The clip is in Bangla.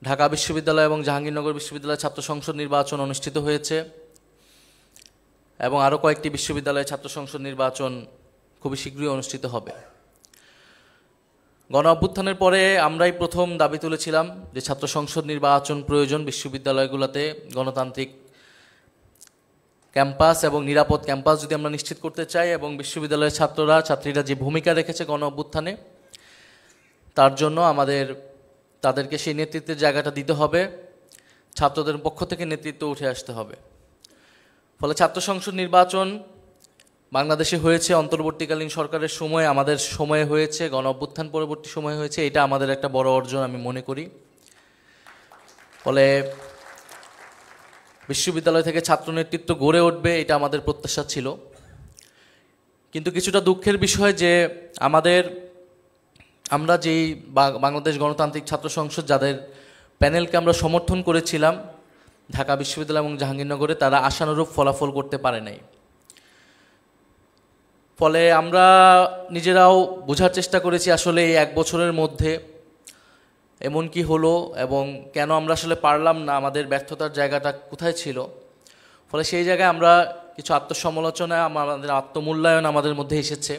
ঢাকা বিশ্ববিদ্যালয় এবং জাহাঙ্গীরনগর বিশ্ববিদ্যালয়ের ছাত্র সংসদ নির্বাচন অনুষ্ঠিত হয়েছে এবং আরও কয়েকটি বিশ্ববিদ্যালয়ের ছাত্র সংসদ নির্বাচন খুবই শীঘ্রই অনুষ্ঠিত হবে। গণ অভ্যুত্থানের পরে আমরাই প্রথম দাবি তুলেছিলাম যে ছাত্র সংসদ নির্বাচন প্রয়োজন বিশ্ববিদ্যালয়গুলোতে গণতান্ত্রিক ক্যাম্পাস এবং নিরাপদ ক্যাম্পাস যদি আমরা নিশ্চিত করতে চাই এবং বিশ্ববিদ্যালয়ের ছাত্রীরা যে ভূমিকা রেখেছে গণ অভ্যুত্থানে তার জন্য তাদেরকে সেই নেতৃত্বের জায়গাটা দিতে হবে, ছাত্রদের পক্ষ থেকে নেতৃত্ব উঠে আসতে হবে। ফলে ছাত্র সংসদ নির্বাচন বাংলাদেশে হয়েছে অন্তর্বর্তীকালীন সরকারের সময়, আমাদের সময়ে হয়েছে, গণ অভ্যুত্থান পরবর্তী সময়ে হয়েছে। এটা আমাদের একটা বড় অর্জন আমি মনে করি। ফলে বিশ্ববিদ্যালয় থেকে ছাত্র নেতৃত্ব গড়ে উঠবে, এটা আমাদের প্রত্যাশা ছিল। কিন্তু কিছুটা দুঃখের বিষয় যে আমরা যেই বাংলাদেশ গণতান্ত্রিক ছাত্র সংসদ যাদের প্যানেলকে আমরা সমর্থন করেছিলাম ঢাকা বিশ্ববিদ্যালয় এবং জাহাঙ্গীরনগরে, তারা আশানুরূপ ফলাফল করতে পারে নাই। ফলে আমরা নিজেরাও বোঝার চেষ্টা করেছি আসলে এই এক বছরের মধ্যে এমন কি হলো এবং কেন আমরা আসলে পারলাম না, আমাদের ব্যর্থতার জায়গাটা কোথায় ছিল। ফলে সেই জায়গায় আমরা কিছু আত্মসমালোচনা, আমাদের আত্মমূল্যায়ন আমাদের মধ্যে এসেছে।